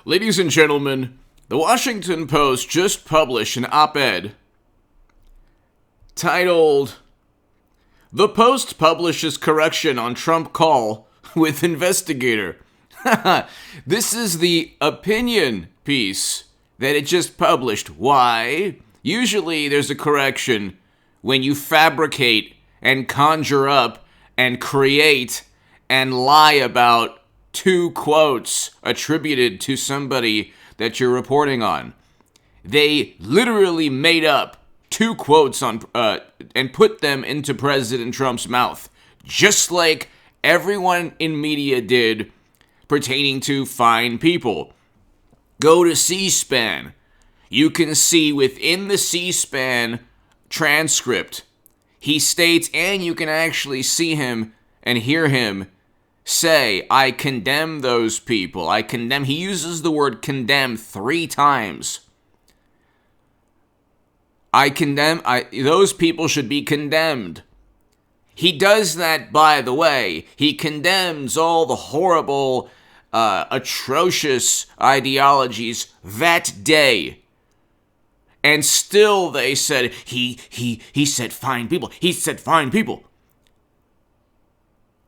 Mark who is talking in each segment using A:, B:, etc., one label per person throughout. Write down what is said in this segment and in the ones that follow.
A: Ladies and gentlemen, the Washington Post just published an op-ed titled, "The Post Publishes Correction on Trump Call with Investigator." This is the opinion piece that it just published. Why? Usually there's a correction when you fabricate and conjure up and create and lie about two quotes attributed to somebody that you're reporting on. They literally made up two quotes on and put them into President Trump's mouth, just like everyone in media did pertaining to fine people. Go to C-SPAN. You can see within the C-SPAN transcript, he states, and you can actually see him and hear him say, "I condemn those people. I condemn." He uses the word condemn 3 times. Those people should be condemned. He does that, by the way. He condemns all the horrible, atrocious ideologies that day. And still they said, he said fine people. He said fine people.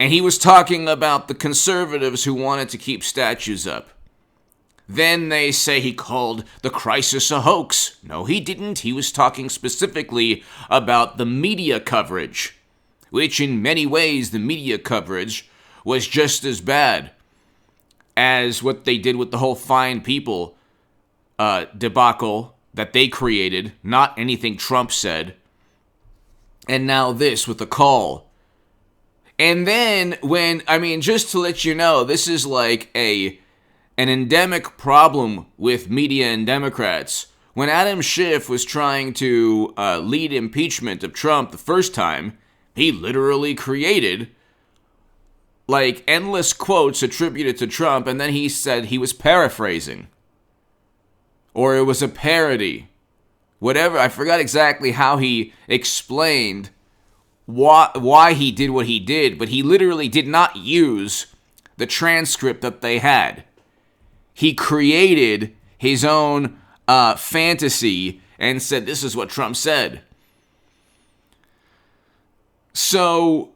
A: And he was talking about the conservatives who wanted to keep statues up. Then they say he called the crisis a hoax. No, he didn't. He was talking specifically about the media coverage, which in many ways the media coverage was just as bad as what they did with the whole fine people debacle that they created, not anything Trump said. And now this with the call. And then just to let you know, this is like an endemic problem with media and Democrats. When Adam Schiff was trying to lead impeachment of Trump the first time, he literally created like endless quotes attributed to Trump, and then he said he was paraphrasing. Or it was a parody. Whatever, I forgot exactly how he explained why he did what he did, but he literally did not use the transcript that they had. He created his own fantasy and said, this is what Trump said. So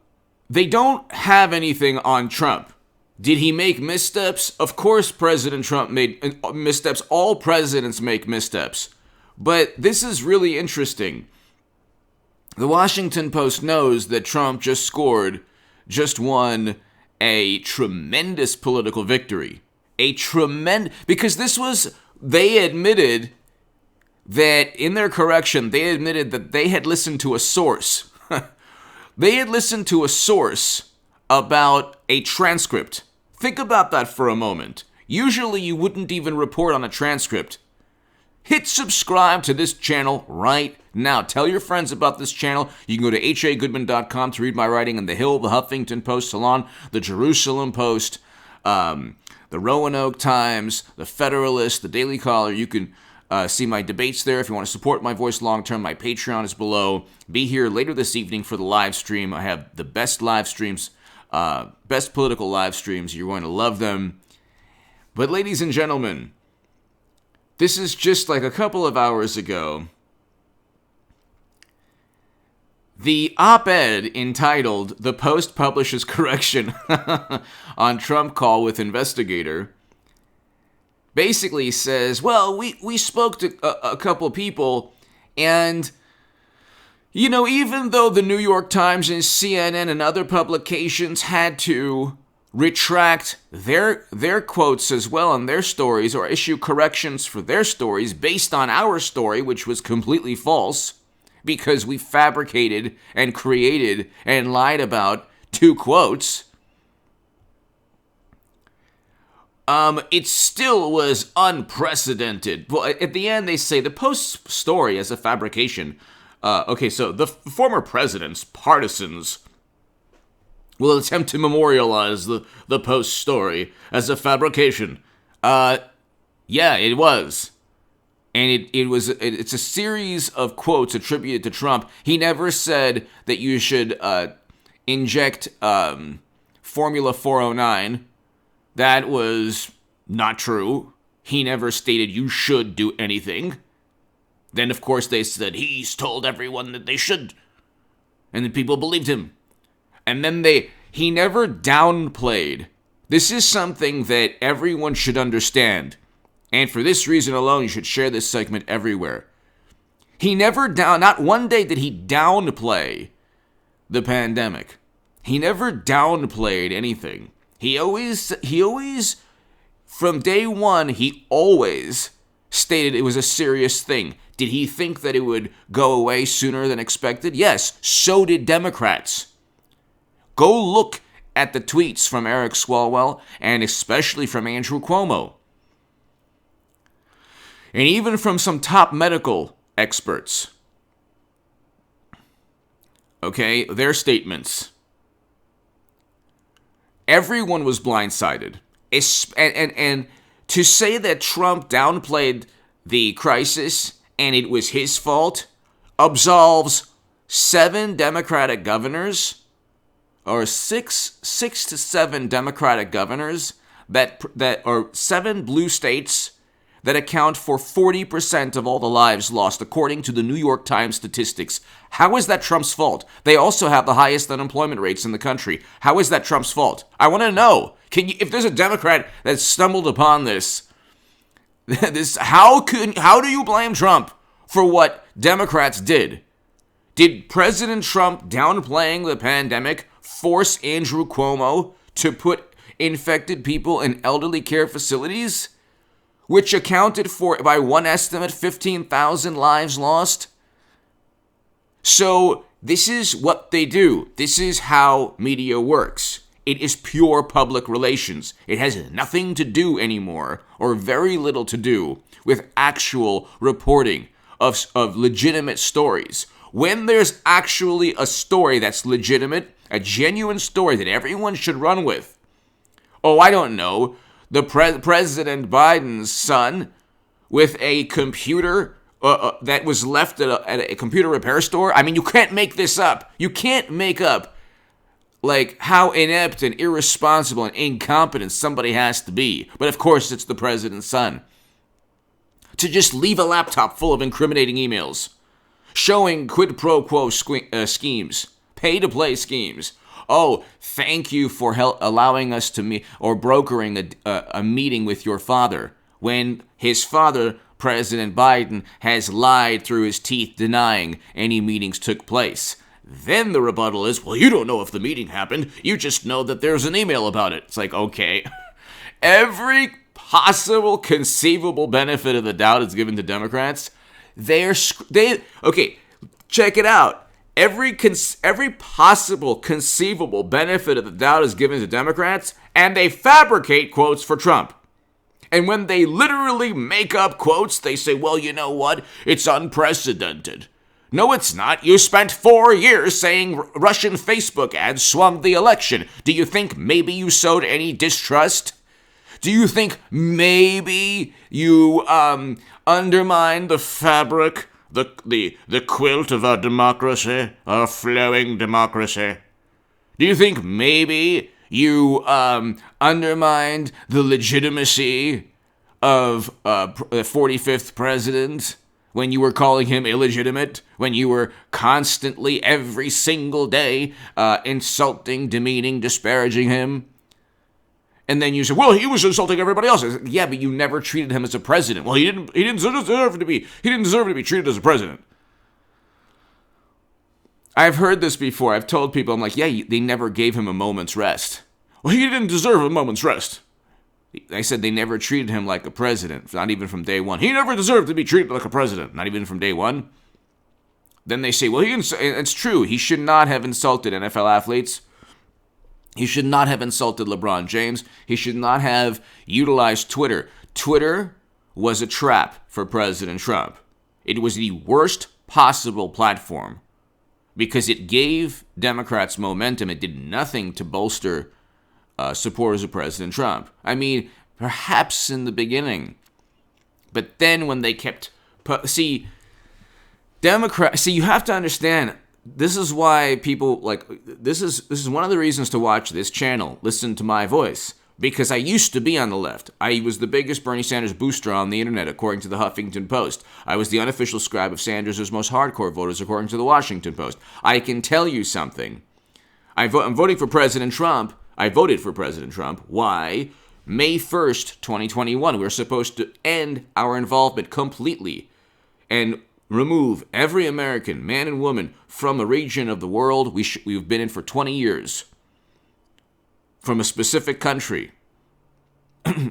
A: they don't have anything on Trump. Did he make missteps? Of course President Trump made missteps. All presidents make missteps. But this is really interesting. The Washington Post knows that Trump just won a tremendous political victory. Because they admitted that in their correction, they admitted that they had listened to a source. They had listened to a source about a transcript. Think about that for a moment. Usually you wouldn't even report on a transcript. Hit subscribe to this channel right now. Tell your friends about this channel. You can go to hagoodman.com to read my writing in The Hill, The Huffington Post, Salon, The Jerusalem Post, The Roanoke Times, The Federalist, The Daily Caller. You can see my debates there. If you want to support my voice long-term, my Patreon is below. Be here later this evening for the live stream. I have the best live streams, best political live streams. You're going to love them. But ladies and gentlemen, this is just like a couple of hours ago. The op-ed entitled, "The Post Publishes Correction on Trump Call with Investigator," basically says, well, we spoke to a couple of people, and, you know, even though the New York Times and CNN and other publications had to retract their quotes as well in their stories, or issue corrections for their stories based on our story, which was completely false, because we fabricated and created and lied about two quotes, it still was unprecedented. Well, at the end, they say the Post's story as a fabrication. So the former president's partisans will attempt to memorialize the Post story as a fabrication. Yeah, it was. And it's a series of quotes attributed to Trump. He never said that you should inject Formula 409. That was not true. He never stated you should do anything. Then, of course, they said he's told everyone that they should. And then people believed him. And then he never downplayed. This is something that everyone should understand. And for this reason alone, you should share this segment everywhere. He never not one day did he downplay the pandemic. He never downplayed anything. He always, from day one, he always stated it was a serious thing. Did he think that it would go away sooner than expected? Yes, so did Democrats. Go look at the tweets from Eric Swalwell and especially from Andrew Cuomo. And even from some top medical experts. Okay, their statements. Everyone was blindsided. And to say that Trump downplayed the crisis and it was his fault absolves 7 Democratic governors, or six to 7 Democratic governors that or 7 blue states that account for 40% of all the lives lost, according to the New York Times statistics. How is that Trump's fault? They also have the highest unemployment rates in the country. How is that Trump's fault? I want to know. If there's a Democrat that stumbled upon this, how do you blame Trump for what Democrats did? Did President Trump downplaying the pandemic force Andrew Cuomo to put infected people in elderly care facilities, which accounted for, by one estimate, 15,000 lives lost? So this is what they do. This is how media works. It is pure public relations. It has nothing to do anymore, or very little to do, with actual reporting of legitimate stories. When there's actually a story that's legitimate, a genuine story that everyone should run with. Oh, I don't know. The President Biden's son with a computer that was left at a computer repair store. I mean, you can't make this up. You can't make up like how inept and irresponsible and incompetent somebody has to be. But of course, it's the president's son. To just leave a laptop full of incriminating emails showing quid pro quo schemes, pay-to-play schemes. Oh, thank you for allowing us to meet or brokering a meeting with your father, when his father, President Biden, has lied through his teeth denying any meetings took place. Then the rebuttal is, well, you don't know if the meeting happened. You just know that there's an email about it. It's like, okay. Every possible conceivable benefit of the doubt is given to Democrats. Okay, check it out. Every possible conceivable benefit of the doubt is given to Democrats, and they fabricate quotes for Trump. And when they literally make up quotes, they say, well, you know what? It's unprecedented. No, it's not. You spent 4 years saying Russian Facebook ads swung the election. Do you think maybe you sowed any distrust? Do you think maybe you undermined the fabric, the quilt of our democracy, our flowing democracy? Do you think maybe you undermined the legitimacy of the 45th president when you were calling him illegitimate, when you were constantly, every single day, insulting, demeaning, disparaging him? And then you say, well, he was insulting everybody else. Yeah, but you never treated him as a president. Well, he didn't deserve to be treated as a president. I've heard this before. I've told people, I'm like, yeah, they never gave him a moment's rest. Well, he didn't deserve a moment's rest. I said they never treated him like a president, not even from day one. He never deserved to be treated like a president, not even from day one. Then they say, well, it's true. He should not have insulted NFL athletes. He should not have insulted LeBron James. He should not have utilized Twitter. Twitter was a trap for President Trump. It was the worst possible platform because it gave Democrats momentum. It did nothing to bolster supporters of President Trump. I mean, perhaps in the beginning. But then when they kept... you have to understand... This is why people this is one of the reasons to watch this channel. Listen to my voice. because I used to be on the left. I was the biggest Bernie Sanders booster on the internet, according to the Huffington Post. I was the unofficial scribe of Sanders' most hardcore voters, according to the Washington Post. I can tell you something. I'm voting for President Trump. I voted for President Trump. Why? May 1st, 2021, we're supposed to end our involvement completely and remove every American, man and woman, from a region of the world we've been in for 20 years. From a specific country.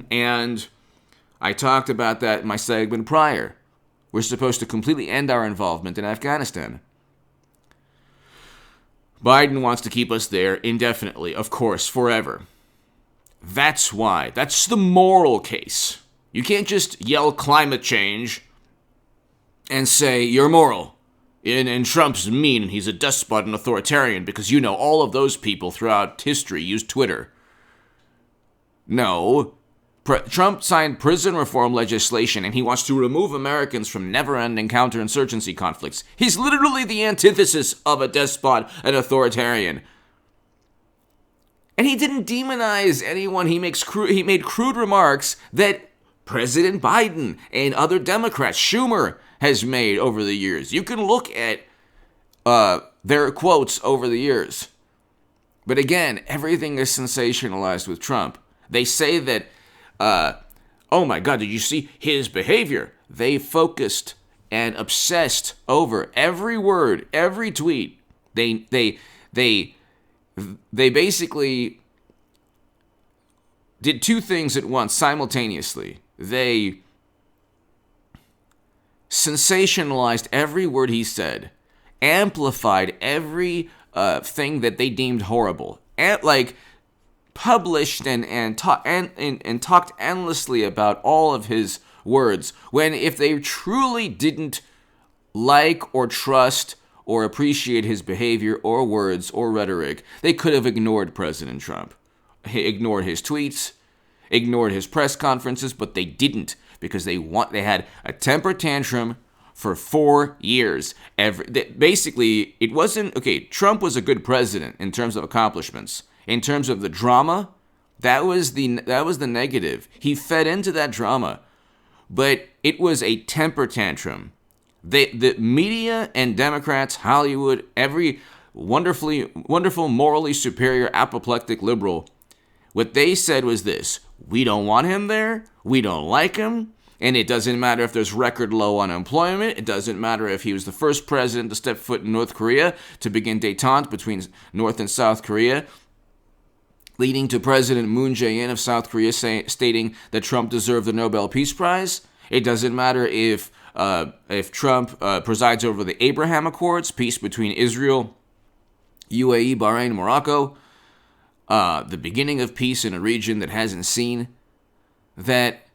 A: And I talked about that in my segment prior. We're supposed to completely end our involvement in Afghanistan. Biden wants to keep us there indefinitely, of course, forever. That's why. That's the moral case. You can't just yell climate change and say you're moral. And Trump's mean and he's a despot and authoritarian because you know all of those people throughout history use Twitter. No. Trump signed prison reform legislation and he wants to remove Americans from never-ending counterinsurgency conflicts. He's literally the antithesis of a despot and authoritarian. And he didn't demonize anyone. He made crude remarks that President Biden and other Democrats, Schumer, has made over the years. You can look at their quotes over the years. But again, everything is sensationalized with Trump. They say that, oh my God, did you see his behavior? They focused and obsessed over every word, every tweet. They basically did two things at once simultaneously. They sensationalized every word he said, amplified every thing that they deemed horrible, and published and talked endlessly about all of his words. When if they truly didn't like or trust or appreciate his behavior or words or rhetoric, they could have ignored President Trump. Ignored his tweets, ignored his press conferences, but they didn't because they had a temper tantrum for 4 years. Basically, it wasn't, okay, Trump was a good president in terms of accomplishments. In terms of the drama, that was the negative. He fed into that drama. But it was a temper tantrum. The media and Democrats, Hollywood, every wonderful, morally superior, apoplectic liberal, what they said was this: we don't want him there, we don't like him, and it doesn't matter if there's record low unemployment, it doesn't matter if he was the first president to step foot in North Korea, to begin détente between North and South Korea, leading to President Moon Jae-in of South Korea stating that Trump deserved the Nobel Peace Prize. It doesn't matter if Trump presides over the Abraham Accords, peace between Israel, UAE, Bahrain, and Morocco, the beginning of peace in a region that hasn't seen that.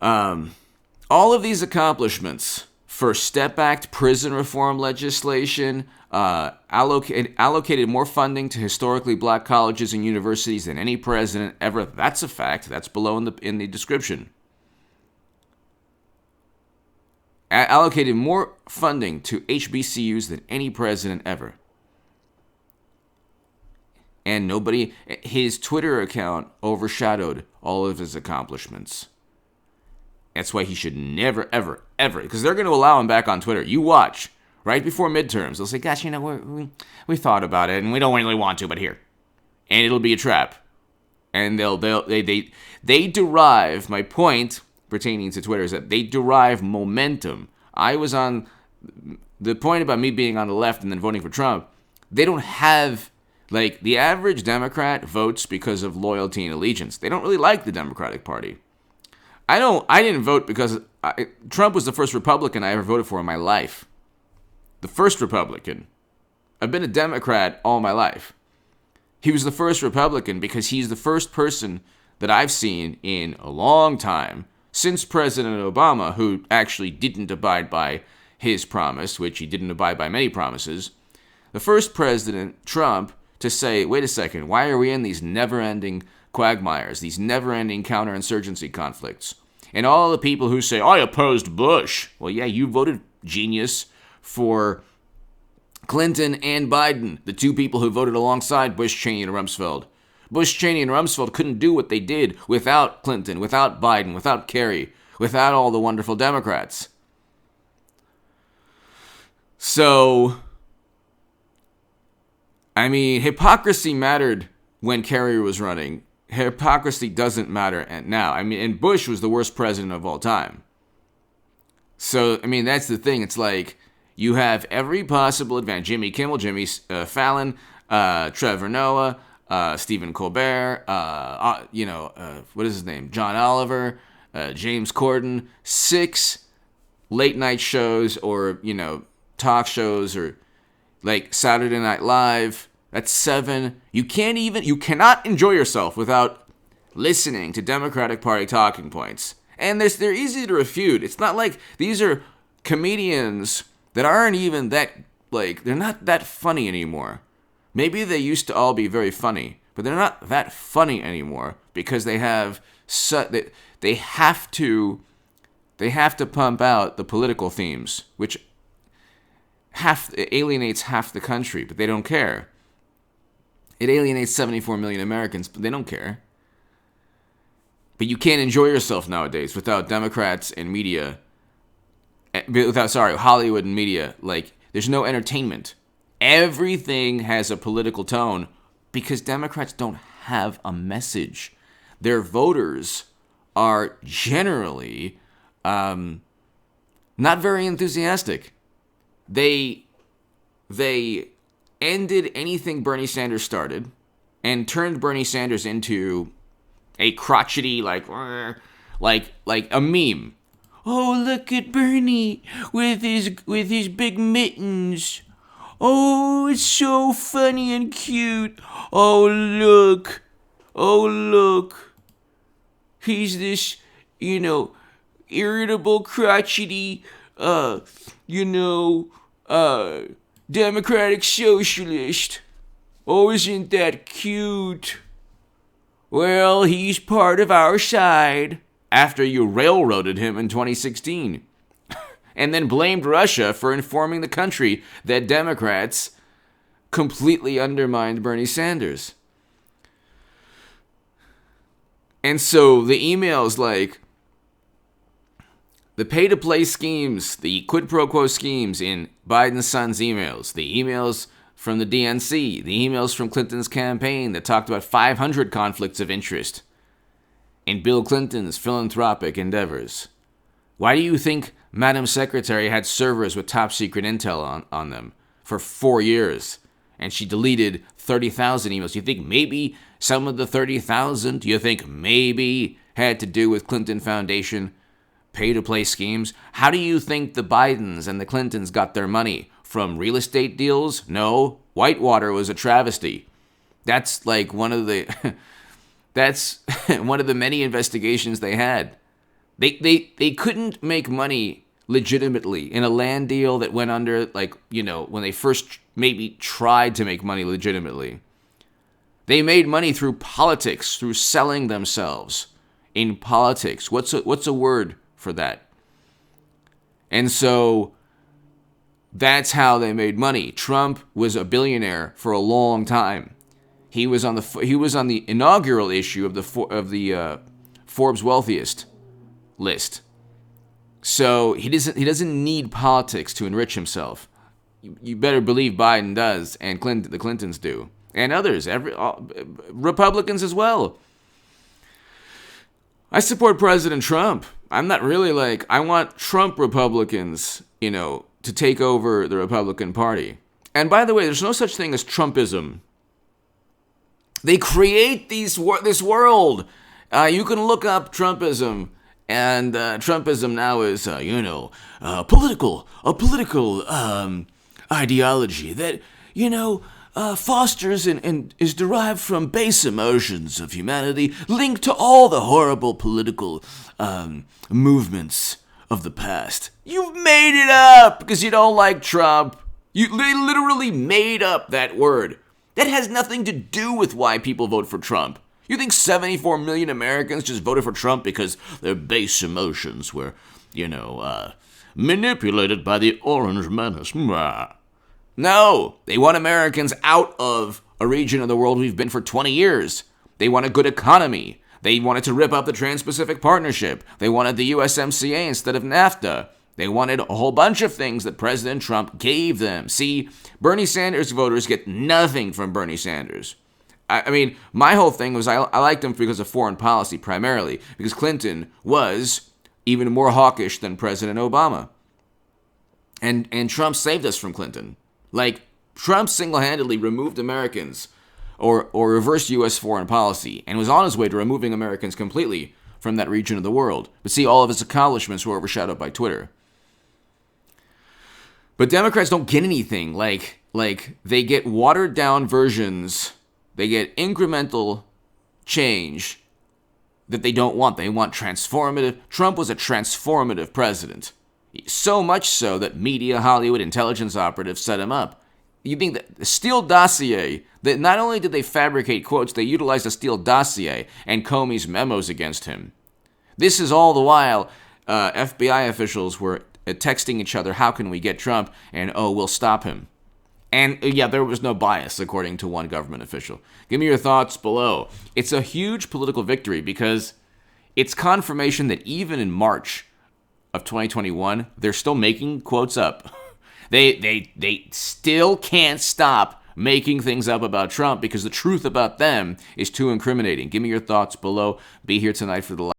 A: All of these accomplishments, First Step Act, prison reform legislation, allocated more funding to historically black colleges and universities than any president ever. That's a fact. That's below in the description. Allocated more funding to HBCUs than any president ever. And his Twitter account overshadowed all of his accomplishments. That's why he should never, ever, ever, because they're going to allow him back on Twitter. You watch. Right before midterms, they'll say, gosh, we thought about it, and we don't really want to, but here. And it'll be a trap. And they derive, my point pertaining to Twitter is that they derive momentum. I was on, the point about me being on the left and then voting for Trump, they don't have, the average Democrat votes because of loyalty and allegiance. They don't really like the Democratic Party. I didn't vote because Trump was the first Republican I ever voted for in my life. The first Republican. I've been a Democrat all my life. He was the first Republican because he's the first person that I've seen in a long time, since President Obama, who actually didn't abide by his promise, which he didn't abide by many promises. The first President, Trump, to say, wait a second, why are we in these never-ending quagmires, these never-ending counterinsurgency conflicts? And all the people who say, I opposed Bush. Well, yeah, you voted, genius, for Clinton and Biden, the two people who voted alongside Bush, Cheney, and Rumsfeld. Bush, Cheney, and Rumsfeld couldn't do what they did without Clinton, without Biden, without Kerry, without all the wonderful Democrats. So, I mean, hypocrisy mattered when Kerry was running. Hypocrisy doesn't matter now. I mean, and Bush was the worst president of all time. So, I mean, that's the thing. It's like you have every possible advantage. Jimmy Kimmel, Jimmy Fallon, Trevor Noah, Stephen Colbert, what is his name? John Oliver, James Corden. 6 late night shows or, talk shows or like Saturday Night Live. That's 7. You cannot enjoy yourself without listening to Democratic Party talking points. And they're easy to refute. It's not like these are comedians that aren't even that, they're not that funny anymore. Maybe they used to all be very funny, but they're not that funny anymore because they have they have to pump out the political themes, which alienates half the country, but they don't care. It alienates 74 million Americans, but they don't care. But you can't enjoy yourself nowadays without Democrats and media, Hollywood and media. There's no entertainment. Everything has a political tone because Democrats don't have a message. Their voters are generally not very enthusiastic. They ended anything Bernie Sanders started and turned Bernie Sanders into a crotchety, like a meme. Oh, look at Bernie with his big mittens. Oh, it's so funny and cute. Oh, look. He's this, irritable, crotchety, Democratic socialist. Oh, isn't that cute? Well, he's part of our side. After you railroaded him in 2016. And then blamed Russia for informing the country that Democrats completely undermined Bernie Sanders. And so the emails the pay-to-play schemes, the quid pro quo schemes in Biden's son's emails, the emails from the DNC, the emails from Clinton's campaign that talked about 500 conflicts of interest in Bill Clinton's philanthropic endeavors. Why do you think Madam Secretary had servers with top-secret intel on them for 4 years, and she deleted 30,000 emails? You think maybe some of the 30,000, had to do with Clinton Foundation pay-to-play schemes? How do you think the Bidens and the Clintons got their money? From real estate deals? No. Whitewater was a travesty. That's one of the one of the many investigations they had. They couldn't make money legitimately in a land deal that went under, when they first maybe tried to make money legitimately. They made money through politics, through selling themselves in politics. What's a word for that? And so that's how they made money. Trump was a billionaire for a long time. He was on the inaugural issue of the Forbes wealthiest list. So he doesn't need politics to enrich himself. You better believe Biden does, and the Clintons do, and others, Republicans as well. I support President Trump. I'm not really I want Trump Republicans, to take over the Republican Party. And by the way, there's no such thing as Trumpism. They create this world. You can look up Trumpism, and Trumpism now is, a political ideology that, fosters and is derived from base emotions of humanity linked to all the horrible political movements of the past. You've made it up because you don't like Trump. They literally made up that word. That has nothing to do with why people vote for Trump. You think 74 million Americans just voted for Trump because their base emotions were, manipulated by the Orange Menace? No, they want Americans out of a region of the world we've been for 20 years. They want a good economy. They wanted to rip up the Trans-Pacific Partnership. They wanted the USMCA instead of NAFTA. They wanted a whole bunch of things that President Trump gave them. See, Bernie Sanders voters get nothing from Bernie Sanders. I mean, my whole thing was I liked him because of foreign policy primarily, because Clinton was even more hawkish than President Obama. And Trump saved us from Clinton. Like, Trump single-handedly removed Americans or reversed U.S. foreign policy and was on his way to removing Americans completely from that region of the world. But see, all of his accomplishments were overshadowed by Twitter. But Democrats don't get anything. Like they get watered-down versions. They get incremental change that they don't want. They want transformative. Trump was a transformative president. So much so that media, Hollywood, intelligence operatives set him up. You think that the Steele dossier, that not only did they fabricate quotes, they utilized the Steele dossier and Comey's memos against him. This is all the while FBI officials were texting each other, how can we get Trump? And, oh, we'll stop him. And, yeah, there was no bias, according to one government official. Give me your thoughts below. It's a huge political victory because it's confirmation that even in March of 2021, they're still making quotes up. They still can't stop making things up about Trump because the truth about them is too incriminating. Give me your thoughts below. Be here tonight for the